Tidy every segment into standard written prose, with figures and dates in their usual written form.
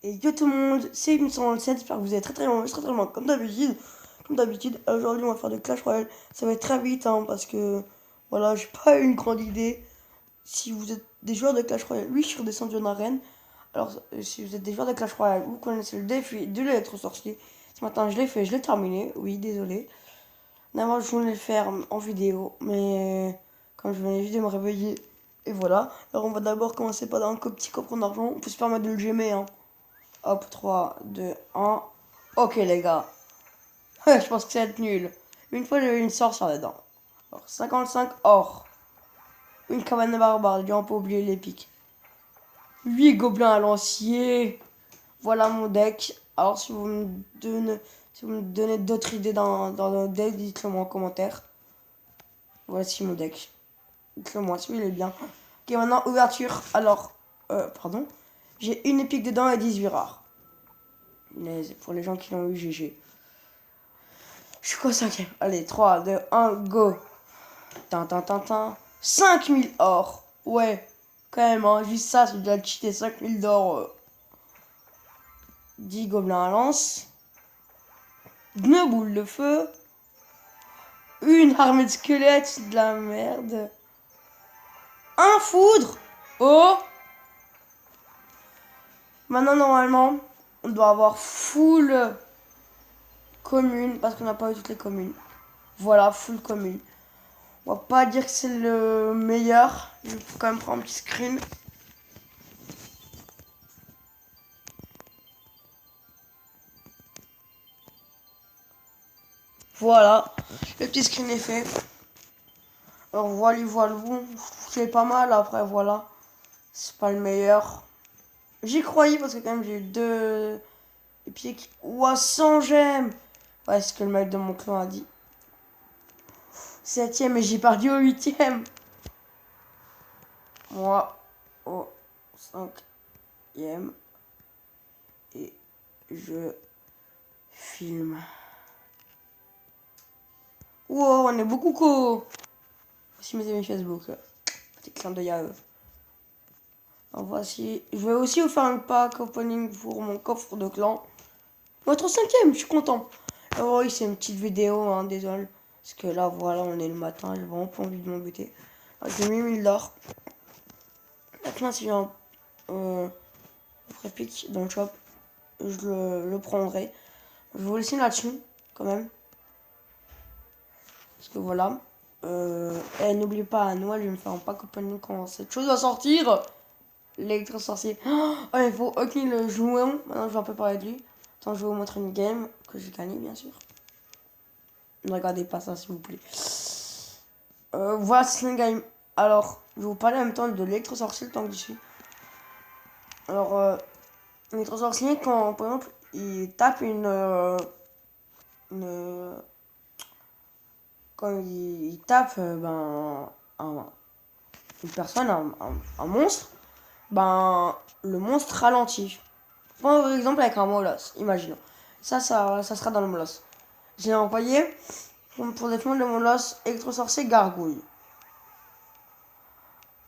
Et yo tout le monde, c'est une 127, j'espère que vous êtes très loin, comme d'habitude. Aujourd'hui on va faire de Clash Royale. Ça va être très vite parce que voilà, j'ai pas une grande idée. Si vous êtes des joueurs de Clash Royale, oui je suis redescendu en arène. Alors si vous êtes des joueurs de Clash Royale, vous connaissez le défi de l'être sorcier. Ce matin je l'ai fait, je l'ai terminé, oui désolé. D'abord je voulais le faire en vidéo, mais comme je venais juste de me réveiller, et voilà. Alors on va d'abord commencer par un petit coffre en argent, on peut se permettre de le gemmer Hop, 3, 2, 1. Ok, les gars. Je pense que ça va être nul. Une fois, j'ai eu une sorcière dedans. Alors, 55 or. Une cabane barbare, on peut oublier l'épique. 8 gobelins à lancier. Voilà mon deck. Alors, si vous me donnez d'autres idées dans le deck, dites-le moi en commentaire. Voici mon deck. Dites-le moi, celui-là est bien. Ok, maintenant, ouverture. Alors, pardon. J'ai une épique dedans et 18 rares. Pour les gens qui l'ont eu, GG. Je suis quoi cinquième? Allez, 3, 2, 1, go. Tintin. 5000 or. Ouais, quand même, juste ça, c'est déjà cheaté. 5000 d'or. 10 gobelins à lance. 9 boules de feu. Une armée de squelettes, de la merde. Un foudre. Oh. Maintenant, normalement, on doit avoir full commune, parce qu'on n'a pas eu toutes les communes. Voilà, full commune. On va pas dire que c'est le meilleur. Je vais quand même prendre un petit screen. Voilà, le petit screen est fait. Alors voilà, c'est pas mal. Après, voilà, c'est pas le meilleur. J'y croyais parce que quand même j'ai eu deux pieds qui... Ouah, 100 gemmes. Ouais, c'est ce que le mec de mon clan a dit. 7ème et j'ai perdu au 8ème. Moi, au 5ème. Et je filme. Wow, on est beaucoup co. Voici mes amis Facebook. Petit clin d'œil à eux. Alors voici. Je vais aussi vous faire un pack opening pour mon coffre de clan. Votre 5ème, je suis content. Alors oui, c'est une petite vidéo, désolé. Parce que là, voilà, on est le matin, j'ai vraiment pas envie de m'embêter. J'ai mis 1000 d'or. Maintenant, si j'ai un pic dans le shop, je le prendrai. Je vous laisse là-dessus, quand même. Parce que voilà. Et n'oubliez pas, à Noël, je vais me faire un pack opening quand cette chose va sortir. L'électro-sorcier. Oh, il faut Hockney le jouer. Maintenant, je vais un peu parler de lui. Attends, je vais vous montrer une game que j'ai gagnée, bien sûr. Ne regardez pas ça, s'il vous plaît. Voilà, c'est une game. Alors, je vais vous parler en même temps de l'électro-sorcier le temps que je suis. Alors, l'électro-sorcier, quand, par exemple, il tape quand il tape une personne, un monstre, le monstre ralentit. Par exemple, avec un molosse, imaginons. Ça sera dans le molosse. J'ai envoyé pour défendre le molosse électro-sorcier gargouille.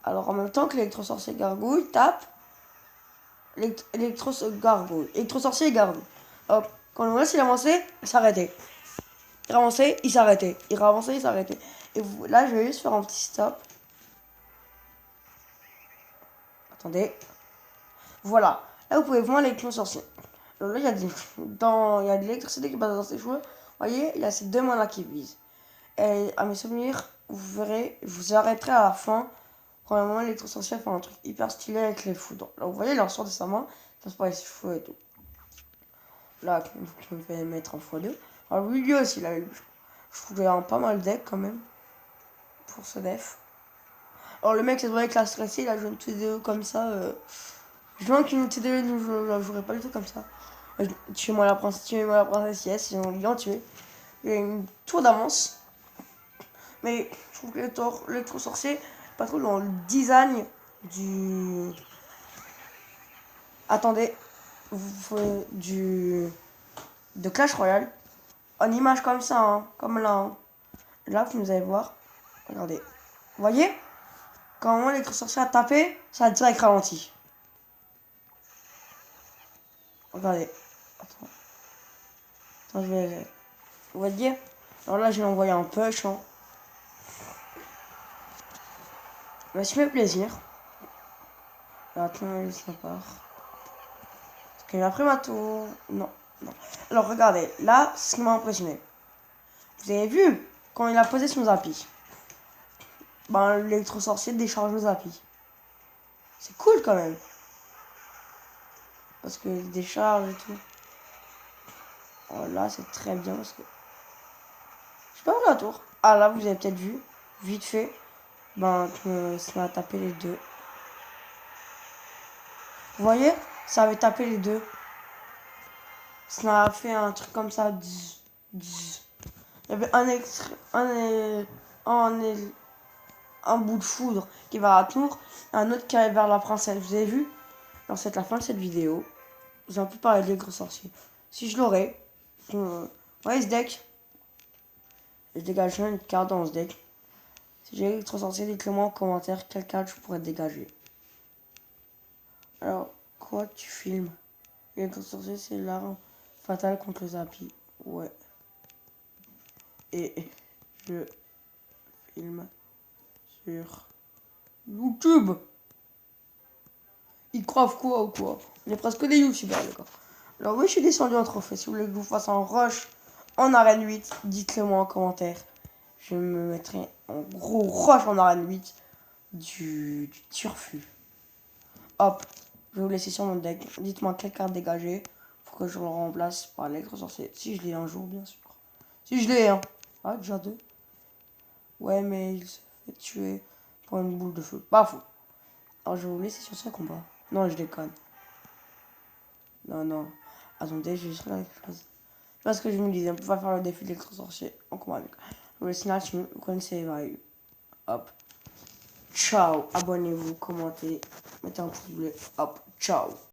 Alors, en même temps que l'électro-sorcier gargouille tape, électro-sorcier gargouille. Hop, quand le molosse il avançait, il s'arrêtait. Il avançait, il s'arrêtait. Il avançait, il s'arrêtait. Et là, je vais juste faire un petit stop. Attendez. Voilà. Là, vous pouvez voir l'électro-sorcier. Alors là, il y a de l'électricité qui passe dans ses cheveux. Vous voyez, il y a ces deux mains là qui visent. Et à mes souvenirs, vous verrez, je vous arrêterai à la fin. Premièrement, l'électro-sorcier fait un truc hyper stylé avec les foudres. Là, vous voyez, il en sort de sa main, ça se passe les cheveux et tout. Là, je me fais mettre en x2. Alors lui aussi, là, je trouve qu'il a un pas mal deck quand même. Pour ce def. Alors le mec, c'est vrai qu'il a stressé, il a joué une TDE comme ça. Je vois qu'une TDE, je la jouerai pas du tout comme ça. Tuez-moi la princesse, yes, ils ont bien tué. Il y a une tour d'avance. Mais je trouve que l'électro-sorcier, pas trop dans le design du. Attendez. De Clash Royale. En image comme ça, comme là. Là, vous allez voir. Regardez. Vous voyez? Quand l'électro-sorcier a tapé, ça a direct ralenti. Regardez. Attends. Attends, je vais... On va dire. Alors là, j'ai envoyé un push. Hein. Mais ça fait plaisir. Attends, ça part. Parce qu'il a pris ma tour. Non, non. Alors regardez, là, c'est ce qui m'a impressionné. Vous avez vu quand il a posé son zappi. Ben, l'électro-sorcier décharge le zappi. C'est cool quand même. Parce qu'il décharge et tout. Oh, là, c'est très bien parce que... Je sais pas où la tour. Ah là, vous avez peut-être vu. Vite fait. Ben, ça m'a tapé les deux. Vous voyez? Ça avait tapé les deux. Ça m'a fait un truc comme ça. Il y avait un bout de foudre qui va à la tour, un autre qui allait vers la princesse. Vous avez vu? Alors c'est la fin de cette vidéo. J'ai un peu parlé de l'électro sorcier. Si je l'aurais, ouais, ce deck, je dégagerais une carte dans ce deck. Si j'ai l'électro sorcier, dites-le moi en commentaire quelle carte je pourrais dégager. Alors, quoi tu filmes? L'électro sorcier, c'est l'arme fatale contre le Zappi. Ouais. Et je filme sur YouTube. Ils croient quoi ou quoi? On est presque des youtubeurs, les gars. Alors oui, je suis descendu en trophée. Si vous voulez que je vous fasse un rush en arène 8, dites-le moi en commentaire. Je me mettrai en gros rush en arène 8 du turfu. Hop, je vais vous laisser sur mon deck. Dites-moi quelle carte dégager. Faut que je le remplace par l'électro-sorcier. Si je l'ai un jour, bien sûr. Si je l'ai, hein. Ah, déjà deux. Ouais, mais il se fait tuer pour une boule de feu. Pas fou. Alors je vais vous laisser sur ce combat. Non, je déconne. Non, non. Attendez, je vais juste regarder quelque chose. Parce que je me disais, on peut pas faire le défi de l'électro-sorcier en combat avec. Le snatch, vous connaissez les values. Hop. Ciao. Abonnez-vous, commentez, mettez un pouce bleu. Hop. Ciao.